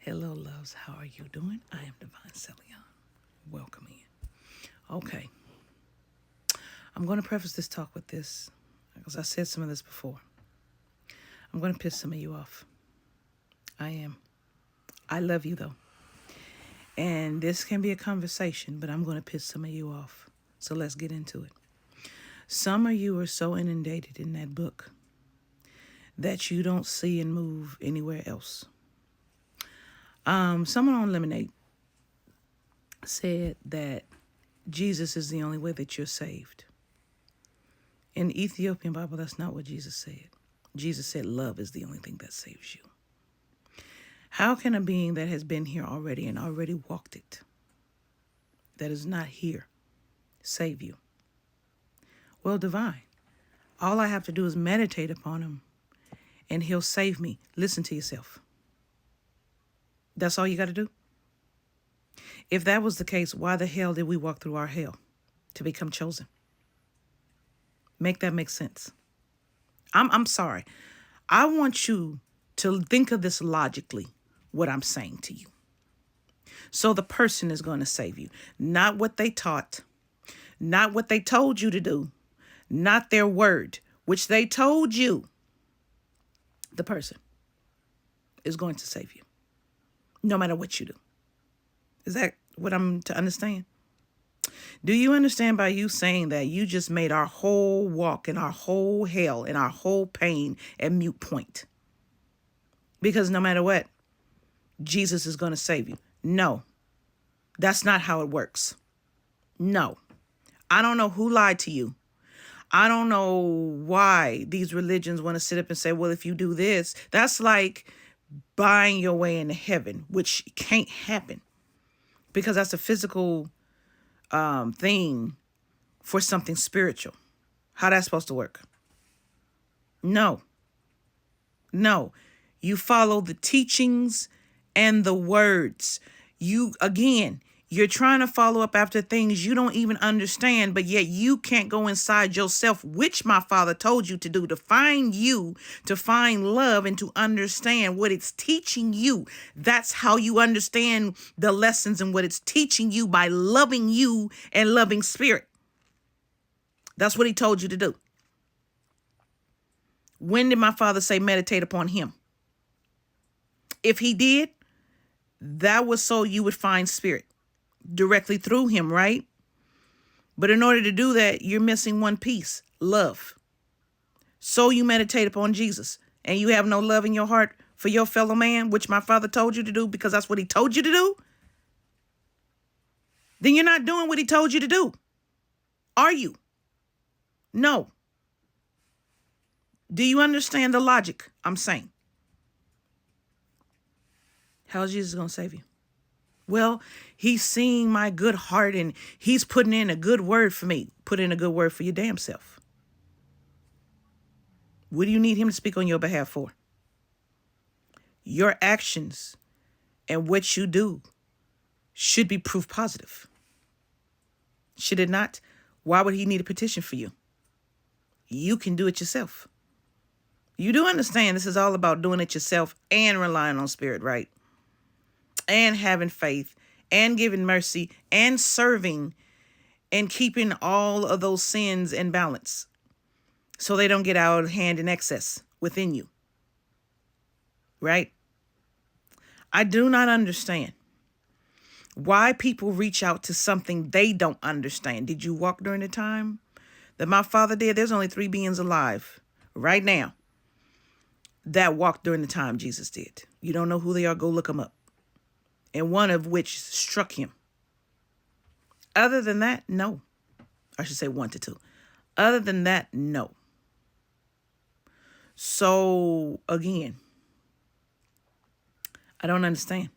Hello, loves. How are you doing? I am Divine Celion. Welcome in. Okay. I'm going to preface this talk with this because I said some of this before. I'm going to piss some of you off. I am. I love you, though. And this can be a conversation, but I'm going to piss some of you off. So let's get into it. Some of you are so inundated in that book that you don't see and move anywhere else. Someone on Lemonade said that Jesus is the only way that you're saved. In the Ethiopian Bible, that's not what Jesus said. Jesus said love is the only thing that saves you. How can a being that has been here already and already walked it, that is not here, save you? Well, divine. All I have to do is meditate upon him and he'll save me. Listen to yourself. That's all you got to do. If that was the case, why the hell did we walk through our hell to become chosen? Make that make sense. I'm sorry. I want you to think of this logically, what I'm saying to you. So the person is going to save you, not what they taught, not what they told you to do, not their word, which they told you. The person is going to save you, no matter what you do. Is that what I'm to understand? Do you understand by you saying that you just made our whole walk and our whole hell and our whole pain a mute point? Because no matter what, Jesus is going to save you. No, that's not how it works. No, I don't know who lied to you. I don't know why these religions want to sit up and say, well, if you do this, that's like buying your way into heaven, which can't happen because that's a physical thing for something spiritual. How that's supposed to work? No. You follow the teachings and the words. You're trying to follow up after things you don't even understand, but yet you can't go inside yourself, which my father told you to do, to find you, to find love and to understand what it's teaching you. That's how you understand the lessons and what it's teaching you, by loving you and loving spirit. That's what he told you to do. When did my father say meditate upon him? If he did, that was so you would find spirit directly through him, right? But in order to do that, you're missing one piece: love. So you meditate upon Jesus and you have no love in your heart for your fellow man, which my father told you to do because that's what he told you to do, then you're not doing what he told you to do. Are you? No. Do you understand the logic I'm saying? How is Jesus going to save you? Well, he's seeing my good heart and he's putting in a good word for me. Put in a good word for your damn self. What do you need him to speak on your behalf for? Your actions and what you do should be proof positive. Should it not? Why would he need a petition for you? You can do it yourself. You do understand this is all about doing it yourself and relying on spirit, right? And having faith and giving mercy and serving and keeping all of those sins in balance so they don't get out of hand in excess within you. Right? I do not understand why people reach out to something they don't understand. Did you walk during the time that my father did? There's only 3 beings alive right now that walked during the time Jesus did. You don't know who they are? Go look them up. And one of which struck him. Other than that, no. I should say 1 to 2. Other than that, no. So, again, I don't understand.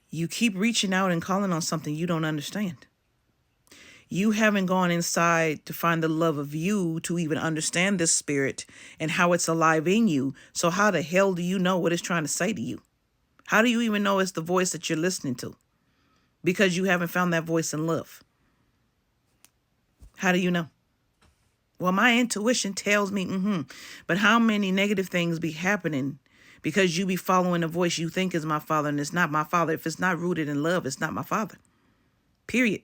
You keep reaching out and calling on something you don't understand. You haven't gone inside to find the love of you to even understand this spirit and how it's alive in you. So how the hell do you know what it's trying to say to you? How do you even know it's the voice that you're listening to? Because you haven't found that voice in love. How do you know? Well, my intuition tells me, but how many negative things be happening because you be following a voice you think is my father, and it's not my father. If it's not rooted in love, it's not my father. Period.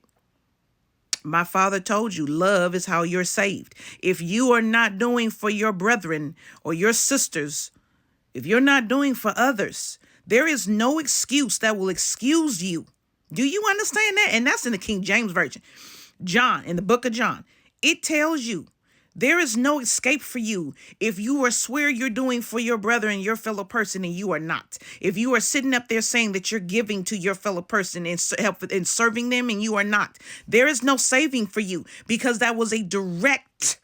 My father told you love is how you're saved. If you are not doing for your brethren or your sisters, if you're not doing for others, there is no excuse that will excuse you. Do you understand that? And that's in the King James Version. John, in the book of John, it tells you there is no escape for you if you are swear you're doing for your brother and your fellow person and you are not. If you are sitting up there saying that you're giving to your fellow person and help and serving them and you are not, there is no saving for you, because that was a direct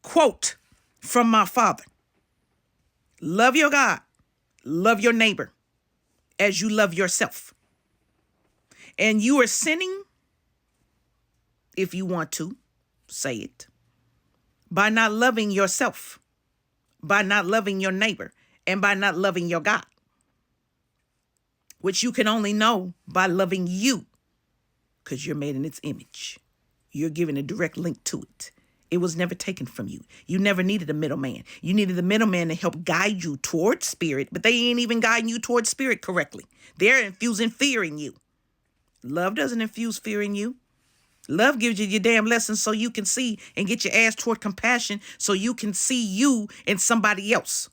quote from my father. Love your God, love your neighbor as you love yourself. And you are sinning, if you want to say it, by not loving yourself, by not loving your neighbor, and by not loving your God, which you can only know by loving you, because you're made in its image. You're given a direct link to it. It was never taken from you. You never needed a middleman. You needed the middleman to help guide you towards spirit, but they ain't even guiding you towards spirit correctly. They're infusing fear in you. Love doesn't infuse fear in you. Love gives you your damn lessons so you can see and get your ass toward compassion so you can see you and somebody else.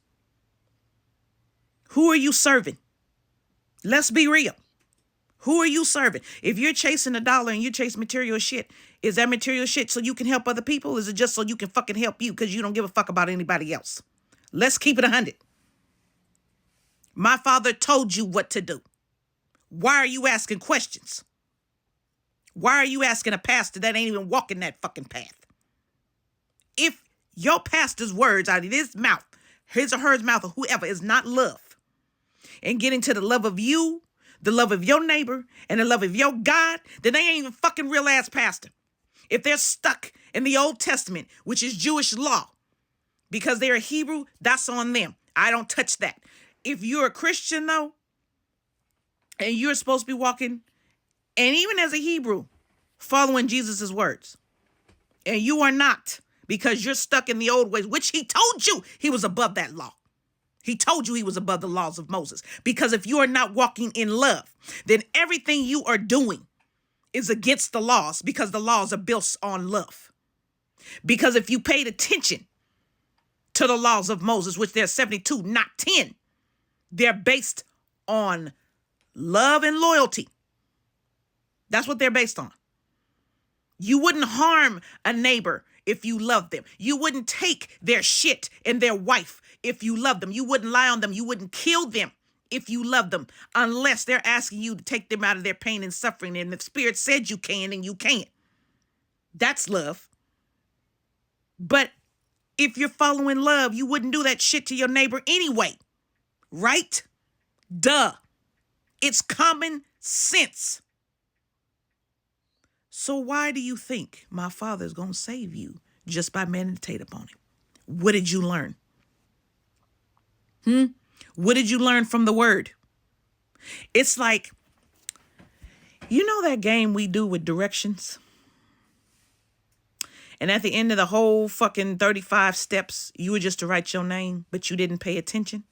Who are you serving? Let's be real. Who are you serving? If you're chasing a dollar and you chase material shit, is that material shit so you can help other people? Is it just so you can fucking help you because you don't give a fuck about anybody else? Let's keep it 100. My father told you what to do. Why are you asking questions? Why are you asking a pastor that ain't even walking that fucking path? If your pastor's words out of his mouth, his or her mouth, or whoever, is not love, and getting to the love of you, the love of your neighbor, and the love of your God, then they ain't even fucking real ass pastor. If they're stuck in the Old Testament, which is Jewish law, because they're Hebrew, that's on them. I don't touch that. If you're a Christian, though, and you're supposed to be walking, and even as a Hebrew, following Jesus's words, and you are not, because you're stuck in the old ways, which he told you he was above that law. He told you he was above the laws of Moses. Because if you are not walking in love, then everything you are doing is against the laws, because the laws are built on love. Because if you paid attention to the laws of Moses, which they're 72, not 10, they're based on love and loyalty. That's what they're based on. You wouldn't harm a neighbor if you loved them. You wouldn't take their shit and their wife if you loved them. You wouldn't lie on them. You wouldn't kill them if you loved them, unless they're asking you to take them out of their pain and suffering. And the Spirit said you can, and you can't. That's love. But if you're following love, you wouldn't do that shit to your neighbor anyway. Right? Duh. It's common sense. So why do you think my father is going to save you just by meditate upon him? What did you learn? What did you learn from the word? It's like, you know that game we do with directions? And at the end of the whole fucking 35 steps, you were just to write your name, but you didn't pay attention.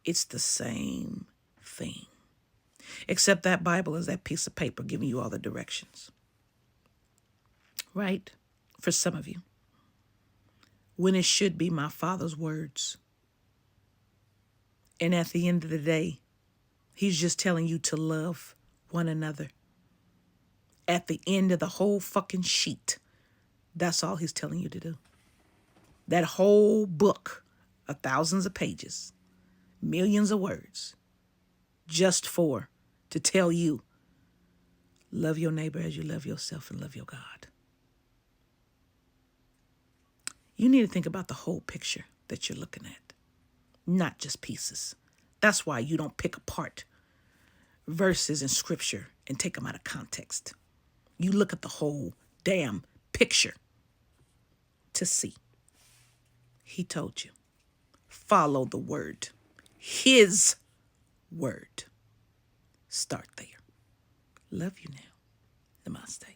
It's the same thing. Except that Bible is that piece of paper giving you all the directions. Right? For some of you. When it should be my Father's words. And at the end of the day, he's just telling you to love one another. At the end of the whole fucking sheet, that's all he's telling you to do. That whole book of thousands of pages, millions of words, just to tell you, love your neighbor as you love yourself and love your God. You need to think about the whole picture that you're looking at, not just pieces. That's why you don't pick apart verses in scripture and take them out of context. You look at the whole damn picture to see. He told you, follow the word, his word. Start there. Love you now. Namaste.